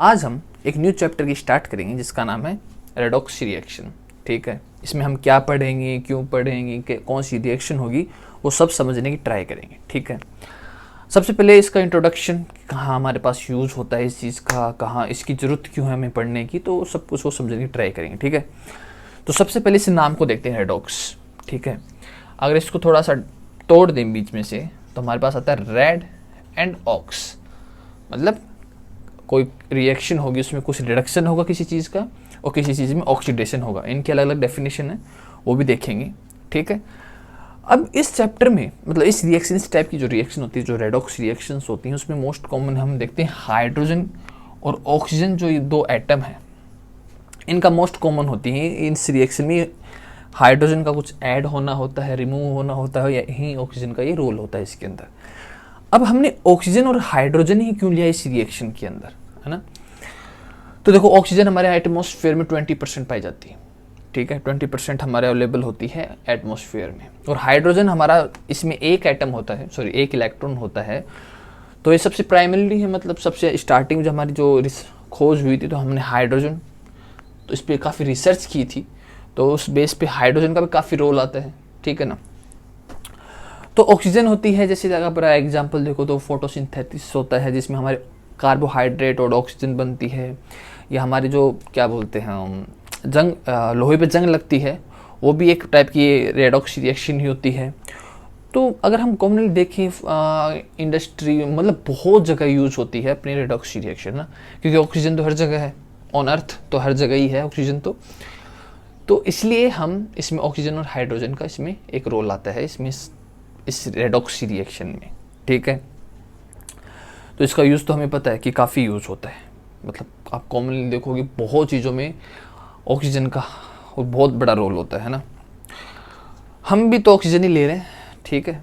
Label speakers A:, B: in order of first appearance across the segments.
A: आज हम एक न्यू चैप्टर की स्टार्ट करेंगे जिसका नाम है रेडॉक्स रिएक्शन। ठीक है, इसमें हम क्या पढ़ेंगे, क्यों पढ़ेंगे, कौन सी रिएक्शन होगी, वो सब समझने की ट्राई करेंगे। ठीक है, सबसे पहले इसका इंट्रोडक्शन, कहाँ हमारे पास यूज़ होता है इस चीज़ का, कहाँ इसकी ज़रूरत क्यों है हमें पढ़ने की, तो सब कुछ वो समझने की ट्राई करेंगे। ठीक है, तो सबसे पहले इस नाम को देखते हैं, रेडॉक्स। ठीक है, अगर इसको थोड़ा सा तोड़ दें बीच में से तो हमारे पास आता है रेड एंड ऑक्स, मतलब कोई रिएक्शन होगी उसमें कुछ रिडक्शन होगा किसी चीज़ का और किसी चीज़ में ऑक्सीडेशन होगा। इनके अलग अलग डेफिनेशन है, वो भी देखेंगे। ठीक है, अब इस चैप्टर में मतलब इस रिएक्शन, इस टाइप की जो रिएक्शन होती है, जो रेडॉक्स रिएक्शंस होती हैं, उसमें मोस्ट कॉमन हम देखते हैं हाइड्रोजन और ऑक्सीजन, जो ये दो एटम हैं, इनका मोस्ट कॉमन होती है। इस रिएक्शन में हाइड्रोजन का कुछ ऐड होना होता है, रिमूव होना होता है, यही ऑक्सीजन का ये रोल होता है इसके अंदर। अब हमने ऑक्सीजन और हाइड्रोजन ही क्यों लिया इस रिएक्शन के अंदर, है ना? तो देखो, ऑक्सीजन हमारे एटमॉस्फेयर में 20% पाई जाती है। ठीक है, 20% हमारे अवेलेबल होती है एटमॉस्फेयर में, और हाइड्रोजन हमारा, इसमें एक एटम होता है, सॉरी एक इलेक्ट्रॉन होता है। तो ये सबसे प्राइमरी है, मतलब सबसे स्टार्टिंग जो हमारी जो खोज हुई थी, तो हमने हाइड्रोजन, तो इस पर काफ़ी रिसर्च की थी, तो उस बेस पे हाइड्रोजन का भी काफ़ी रोल आता है। ठीक है ना? तो ऑक्सीजन होती है, जैसे अगर एग्जांपल देखो तो फोटोसिंथेसिस होता है, जिसमें हमारे कार्बोहाइड्रेट और ऑक्सीजन बनती है, या हमारे जो क्या बोलते हैं जंग, लोहे पे जंग लगती है, वो भी एक टाइप की रेडॉक्स रिएक्शन ही होती है। तो अगर हम कॉमनली देखें, इंडस्ट्री मतलब बहुत जगह यूज होती है अपनी रेडॉक्स रिएक्शन ना, क्योंकि ऑक्सीजन तो हर जगह है, ऑन अर्थ तो हर जगह ही है ऑक्सीजन। तो इसलिए हम इसमें ऑक्सीजन और हाइड्रोजन का इसमें एक रोल आता है इसमें, इस रेडॉक्स रिएक्शन में। ठीक है, तो इसका यूज़ तो हमें पता है कि काफ़ी यूज़ होता है, मतलब आप कॉमनली देखोगे बहुत चीज़ों में ऑक्सीजन का बहुत बड़ा रोल होता है ना। हम भी तो ऑक्सीजन ही ले रहे हैं। ठीक है,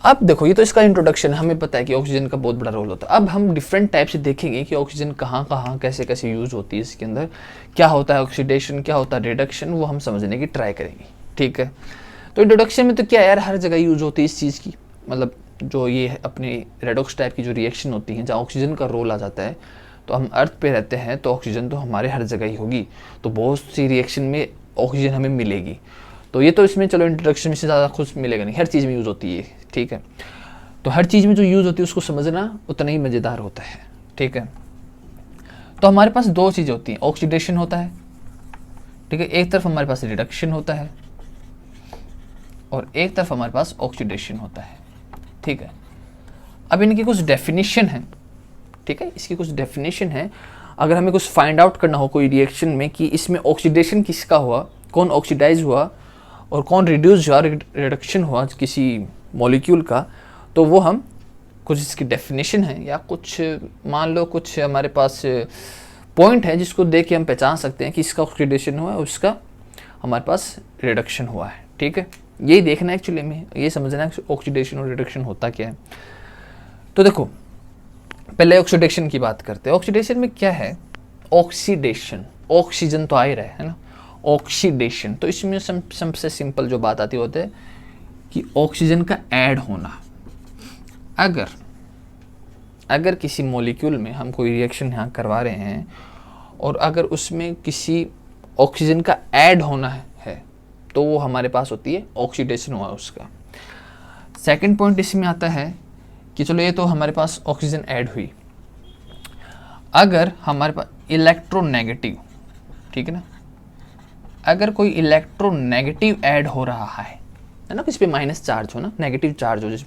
A: अब देखो, ये तो इसका इंट्रोडक्शन है, हमें पता है कि ऑक्सीजन का बहुत बड़ा रोल होता है। अब हम डिफरेंट टाइप से देखेंगे कि ऑक्सीजन कहाँ कहाँ कैसे कैसे यूज़ होती है, इसके अंदर क्या होता है ऑक्सीडेशन, क्या होता है रिडक्शन, वो हम समझने की ट्राई करेंगे। ठीक है, तो इंट्रोडक्शन में तो क्या यार, हर जगह यूज़ होती है इस चीज़ की, मतलब जो ये अपनी रेडॉक्स टाइप की जो रिएक्शन होती है, जहाँ ऑक्सीजन का रोल आ जाता है, तो हम अर्थ पे रहते हैं तो ऑक्सीजन तो हमारे हर जगह ही होगी, तो बहुत सी रिएक्शन में ऑक्सीजन हमें मिलेगी। तो ये तो इसमें चलो इंट्रोडक्शन में से ज़्यादा कुछ मिलेगा नहीं, हर चीज़ में यूज़ होती है। ठीक है, तो हर चीज़ में जो यूज़ होती है उसको समझना उतना ही मज़ेदार होता है। ठीक है, तो हमारे पास दो चीज़ें होती हैं, ऑक्सीडेशन होता है, ठीक है, एक तरफ हमारे पास रिडक्शन होता है और एक तरफ हमारे पास ऑक्सीडेशन होता है। ठीक है, अब इनकी कुछ डेफिनेशन है। ठीक है, इसकी कुछ डेफिनेशन है, अगर हमें कुछ फाइंड आउट करना हो कोई रिएक्शन में कि इसमें ऑक्सीडेशन किसका हुआ, कौन ऑक्सीडाइज हुआ और कौन रिड्यूस हुआ, रिडक्शन हुआ किसी मॉलिक्यूल का, तो वो हम कुछ इसकी डेफिनेशन है, या कुछ मान लो कुछ हमारे पास पॉइंट है जिसको देख के हम पहचान सकते हैं कि इसका ऑक्सीडेशन हुआ है, उसका हमारे पास रिडक्शन हुआ है। ठीक है, यही देखना है एक्चुअली में, ये समझना है कि ऑक्सीडेशन और रिडक्शन होता क्या है। तो देखो, पहले ऑक्सीडेशन की बात करते हैं। ऑक्सीडेशन में क्या है, ऑक्सीडेशन, ऑक्सीजन तो आ ही रहा है ना, ऑक्सीडेशन, तो इसमें सबसे सिंपल जो बात आती होती है कि ऑक्सीजन का ऐड होना। अगर किसी मॉलिक्यूल में हम कोई रिएक्शन यहाँ करवा रहे हैं और अगर उसमें किसी ऑक्सीजन का ऐड होना है, तो वो हमारे पास होती है ऑक्सीडेशन हुआ उसका। सेकंड पॉइंट इसमें आता है कि चलो ये तो हमारे पास ऑक्सीजन ऐड हुई, अगर हमारे पास इलेक्ट्रोनेगेटिव, ठीक है ना, अगर कोई इलेक्ट्रोनेगेटिव ऐड हो रहा है ना, किस पे माइनस चार्ज हो ना, नेगेटिव चार्ज हो, जैसे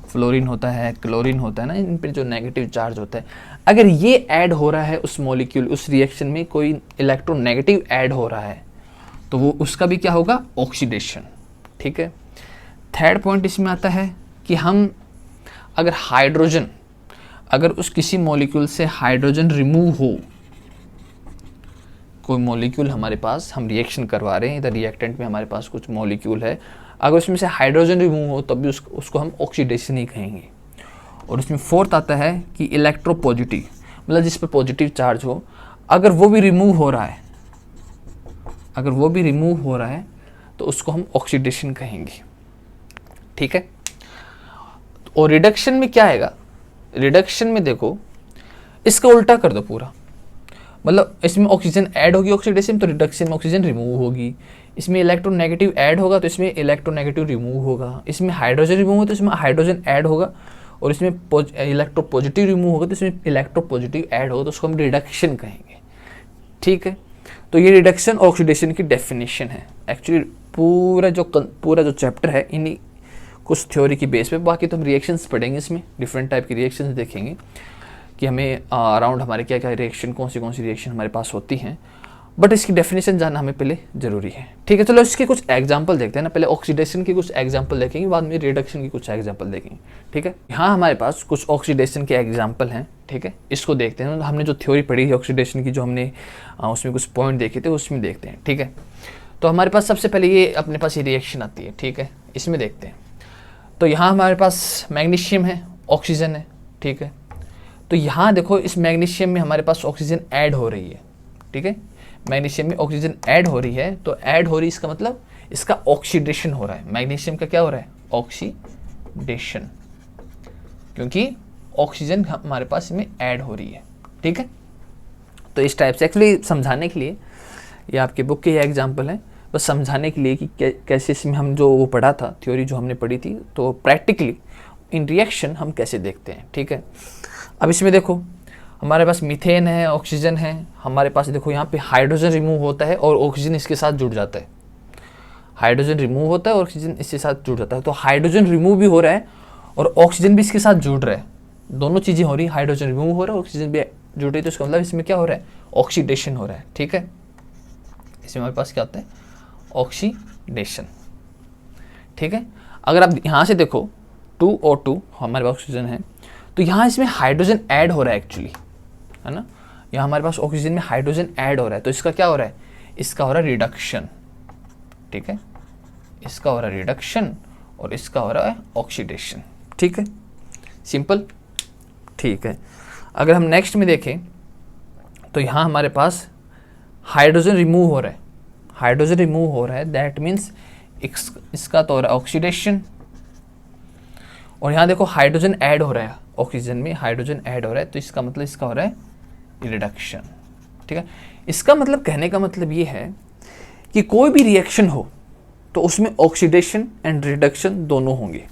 A: फ्लोरीन होता है, क्लोरीन होता है ना, इन पे जो नेगेटिव चार्ज होता है, अगर ये ऐड हो रहा है उस मॉलिक्यूल, उस रिएक्शन में कोई इलेक्ट्रोनेगेटिव ऐड हो रहा है, तो वो उसका भी क्या होगा, ऑक्सीडेशन। ठीक है, थर्ड पॉइंट इसमें आता है कि हम अगर हाइड्रोजन, अगर उस किसी मॉलिक्यूल से हाइड्रोजन रिमूव हो, कोई मॉलिक्यूल हमारे पास, हम रिएक्शन करवा रहे हैं, इधर रिएक्टेंट में हमारे पास कुछ मॉलिक्यूल है, अगर उसमें से हाइड्रोजन रिमूव हो तब भी उसको हम ऑक्सीडेशन ही कहेंगे। और उसमें फोर्थ आता है कि इलेक्ट्रोपॉजिटिव, मतलब जिस पर पॉजिटिव चार्ज हो, अगर वो भी रिमूव हो रहा है, तो उसको हम ऑक्सीडेशन कहेंगे। ठीक है, और रिडक्शन में क्या आएगा, रिडक्शन में देखो, इसका उल्टा कर दो पूरा, मतलब इसमें ऑक्सीजन ऐड होगी ऑक्सीडेशन, तो रिडक्शन में ऑक्सीजन रिमूव होगी। इसमें इलेक्ट्रोनेगेटिव ऐड होगा तो इसमें इलेक्ट्रोनेगेटिव रिमूव होगा। इसमें हाइड्रोजन रिमूव होगा तो इसमें हाइड्रोजन ऐड होगा, और इसमें इलेक्ट्रो पॉजिटिव रिमूव होगा तो इसमें इलेक्ट्रो पॉजिटिव ऐड होगा, तो उसको हम रिडक्शन कहेंगे। ठीक है, तो ये रिडक्शन और ऑक्सीडेशन की डेफिनेशन है। एक्चुअली पूरा जो चैप्टर है इन्हीं कुछ थ्योरी की बेस पे, बाकी तो हम रिएक्शंस पढ़ेंगे, इसमें डिफरेंट टाइप की रिएक्शंस देखेंगे कि हमें अराउंड हमारे क्या क्या रिएक्शन, कौन सी रिएक्शन हमारे पास होती हैं, बट इसकी डेफिनेशन जानना हमें पहले जरूरी है। ठीक है, चलो इसके कुछ एग्जांपल देखते हैं ना। पहले ऑक्सीडेशन की कुछ एग्जांपल देखेंगे, बाद में रिडक्शन की कुछ एग्जांपल देखेंगे। ठीक है, यहाँ हमारे पास कुछ ऑक्सीडेशन के एग्जांपल हैं। ठीक है, इसको देखते हैं। हमने जो थ्योरी पढ़ी है ऑक्सीडेशन की, जो हमने उसमें कुछ पॉइंट देखे थे, उसमें देखते हैं। ठीक है, तो हमारे पास सबसे पहले ये अपने पास ये रिएक्शन आती है। ठीक है, इसमें देखते हैं। तो यहाँ हमारे पास मैग्नीशियम है, ऑक्सीजन है। ठीक है, तो यहाँ देखो इस मैग्नीशियम में हमारे पास ऑक्सीजन ऐड हो रही है। ठीक है, मैग्नीशियम में ऑक्सीजन ऐड हो रही है, तो ऐड हो रही है इसका मतलब इसका ऑक्सीडेशन हो रहा है। मैग्नीशियम का क्या हो रहा है? ऑक्सीडेशन, क्योंकि ऑक्सीजन हमारे पास इसमें ऐड हो रही है। ठीक है, तो इस टाइप से एक्चुअली समझाने के लिए, ये आपके बुक के ये एग्जाम्पल है, बस समझाने के लिए कि कैसे इसमें हम जो वो पढ़ा था, थ्योरी जो हमने पढ़ी थी, तो प्रैक्टिकली इन रिएक्शन हम कैसे देखते हैं। ठीक है, अब इसमें देखो हमारे पास मीथेन है, ऑक्सीजन है, हमारे पास देखो यहाँ पे हाइड्रोजन रिमूव होता है और ऑक्सीजन इसके साथ जुड़ जाता है। हाइड्रोजन रिमूव होता है और ऑक्सीजन इसके साथ जुड़ जाता है, तो हाइड्रोजन रिमूव भी हो रहा है और ऑक्सीजन भी इसके साथ जुड़ रहा है। दोनों चीज़ें हो रही है, हाइड्रोजन रिमूव हो रहा है, ऑक्सीजन भी जुड़ रही है, तो इसका मतलब इसमें क्या हो रहा है? ऑक्सीडेशन हो रहा है। ठीक है, इसमें हमारे पास क्या होता है? ऑक्सीडेशन। ठीक है, अगर आप यहाँ से देखो 2O2 हमारे पास ऑक्सीजन है, तो यहाँ इसमें हाइड्रोजन ऐड हो रहा है एक्चुअली, है ना। यहाँ हमारे पास ऑक्सीजन में हाइड्रोजन ऐड हो रहा है, तो इसका क्या हो रहा है? इसका हो रहा है रिडक्शन। ठीक है, इसका हो रहा है रिडक्शन और इसका हो रहा है ऑक्सीडेशन। ठीक है, सिंपल। ठीक है, अगर हम नेक्स्ट में देखें तो यहाँ हमारे पास हाइड्रोजन रिमूव हो रहा है। हाइड्रोजन रिमूव हो रहा है, दैट मीन्स इसका तो हो रहा है ऑक्सीडेशन, और यहाँ देखो हाइड्रोजन ऐड हो रहा है, ऑक्सीजन में हाइड्रोजन ऐड हो रहा है, तो इसका मतलब इसका हो रहा है रिडक्शन। ठीक है, इसका मतलब कहने का मतलब ये है कि कोई भी रिएक्शन हो तो उसमें ऑक्सीडेशन एंड रिडक्शन दोनों होंगे।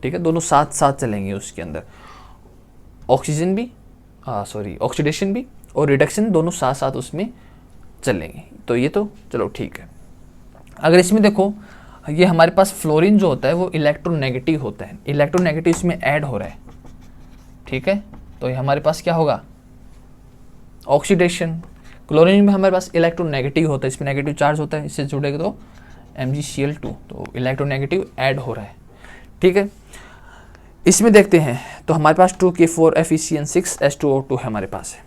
A: ठीक है, दोनों साथ साथ चलेंगे उसके अंदर, ऑक्सीजन भी ऑक्सीडेशन भी और रिडक्शन दोनों साथ साथ उसमें चलेंगे। तो ये तो चलो ठीक है। अगर इसमें देखो ये हमारे पास फ्लोरीन जो होता है वो इलेक्ट्रोनेगेटिव होता है, इलेक्ट्रोनेगेटिव इसमें ऐड हो रहा है। ठीक है, तो ये हमारे पास क्या होगा? ऑक्सीडेशन। क्लोरीन में हमारे पास इलेक्ट्रोनेगेटिव होता है, इसमें नेगेटिव चार्ज होता है, इससे जुड़ेगा तो MgCl2, तो इलेक्ट्रोनेगेटिव ऐड हो रहा है। ठीक है, इसमें देखते हैं तो हमारे पास 2K4FeCN6H2O2 है हमारे पास है।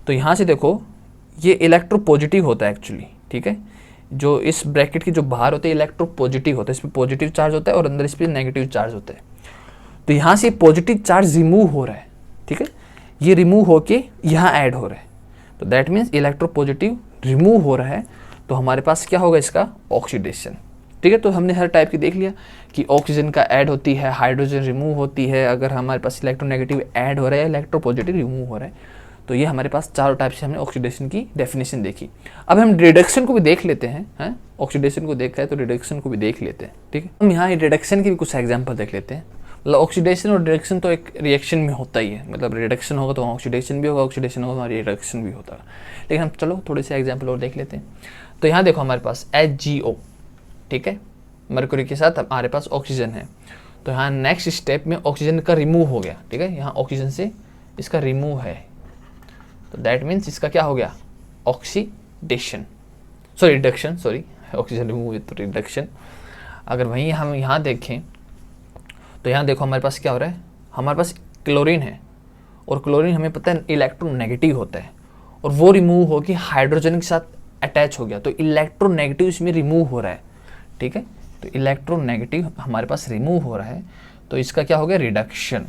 A: तो यहाँ से देखो ये इलेक्ट्रो पॉजिटिव होता है एक्चुअली। ठीक है, जो इस ब्रैकेट की जो बाहर होते हैं इलेक्ट्रो पॉजिटिव होता है, इस पर पॉजिटिव चार्ज होता है और अंदर इस पर नेगेटिव चार्ज होता है। तो यहाँ से पॉजिटिव चार्ज रिमूव हो रहा है। ठीक है, ये रिमूव होके यहाँ ऐड हो रहा है, तो that means electro positive remove हो रहा है, तो हमारे पास क्या होगा? इसका ऑक्सीडेशन। ठीक है, तो हमने हर टाइप की देख लिया कि ऑक्सीजन का ऐड होती है, हाइड्रोजन रिमूव होती है, अगर हमारे पास इलेक्ट्रोनेगेटिव ऐड हो रहा है, इलेक्ट्रो पॉजिटिव रिमूव हो रहा है, तो ये हमारे पास चारों टाइप से हमने ऑक्सीडेशन की डेफिनेशन देखी। अब हम रिडक्शन को भी देख लेते हैं, ऑक्सीडेशन को देखा है तो रिडक्शन को भी देख लेते हैं। ठीक है, हम यहाँ रिडक्शन की भी कुछ एग्जांपल देख लेते हैं। मतलब ऑक्सीडेशन और रिडक्शन तो एक रिएक्शन में होता ही है, मतलब रिडक्शन होगा तो ऑक्सीडेशन भी होगा, ऑक्सीडेशन होगा तो रिडक्शन भी होता है। लेकिन हम चलो थोड़े से एग्जाम्पल और देख लेते हैं। तो यहाँ देखो हमारे पास HgO, ठीक है, मरकुरी के साथ हमारे पास ऑक्सीजन है, तो यहाँ नेक्स्ट स्टेप में ऑक्सीजन का रिमूव हो गया। ठीक है, यहाँ ऑक्सीजन से इसका रिमूव है, तो दैट मीन्स इसका क्या हो गया? Oxidation, sorry reduction, sorry oxygen remove with reduction. अगर वहीं हम यहाँ देखें तो यहाँ देखो हमारे पास क्या हो रहा है? हमारे पास क्लोरीन है और क्लोरीन हमें पता है इलेक्ट्रोनेगेटिव होता है, और वो रिमूव होकर हाइड्रोजन के साथ अटैच हो गया, तो इलेक्ट्रोनेगेटिव इसमें रिमूव हो रहा है। ठीक है, तो इलेक्ट्रोनेगेटिव हमारे पास रिमूव हो रहा है, तो इसका क्या हो गया? रिडक्शन।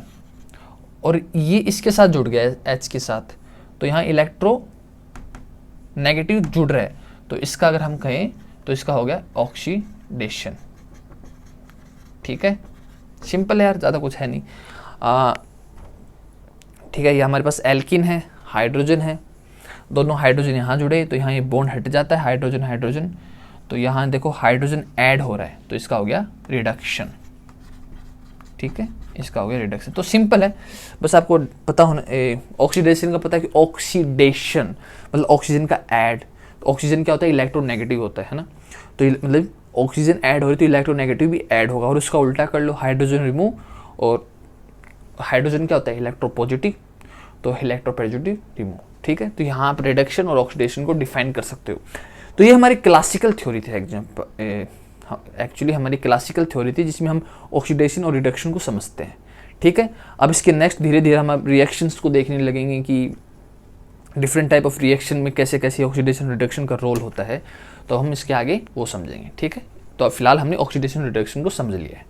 A: और ये इसके साथ जुड़ गया है H के साथ, तो यहाँ इलेक्ट्रो नेगेटिव जुड़ रहा है, तो इसका अगर हम कहें तो इसका हो गया ऑक्सीडेशन। ठीक है, सिंपल है यार, ज़्यादा कुछ है नहीं। ठीक है। ये हमारे पास एल्किन है, हाइड्रोजन है, दोनों हाइड्रोजन यहाँ जुड़े तो यहाँ ये बॉन्ड हट जाता है हाइड्रोजन हाइड्रोजन, तो यहाँ देखो हाइड्रोजन ऐड हो रहा है तो इसका हो गया रिडक्शन। ठीक है, इसका हो गया रिडक्शन। तो सिंपल है, बस आपको पता होना, ऑक्सीडेशन का पता है कि ऑक्सीडेशन मतलब ऑक्सीजन का ऐड, ऑक्सीजन क्या होता है, इलेक्ट्रोनेगेटिव होता है ना, तो मतलब ऑक्सीजन ऐड हो रही तो इलेक्ट्रोनेगेटिव भी ऐड होगा, और उसका उल्टा कर लो हाइड्रोजन रिमूव, और हाइड्रोजन क्या होता है इलेक्ट्रोपॉजिटिव, तो इलेक्ट्रोपॉजिटिव रिमूव। ठीक है, तो यहाँ आप रिडक्शन और ऑक्सीडेशन को डिफाइन कर सकते हो। तो ये हमारी क्लासिकल थ्योरी थी एक्चुअली हमारी क्लासिकल थ्योरी थी जिसमें हम ऑक्सीडेशन और रिडक्शन को समझते हैं। ठीक है, अब इसके नेक्स्ट धीरे धीरे हम रिएक्शंस को देखने लगेंगे कि डिफरेंट टाइप ऑफ रिएक्शन में कैसे कैसे ऑक्सीडेशन रिडक्शन का रोल होता है, तो हम इसके आगे वो समझेंगे। ठीक है, तो अब फिलहाल हमने ऑक्सीडेशन रिडक्शन को समझ लिया है।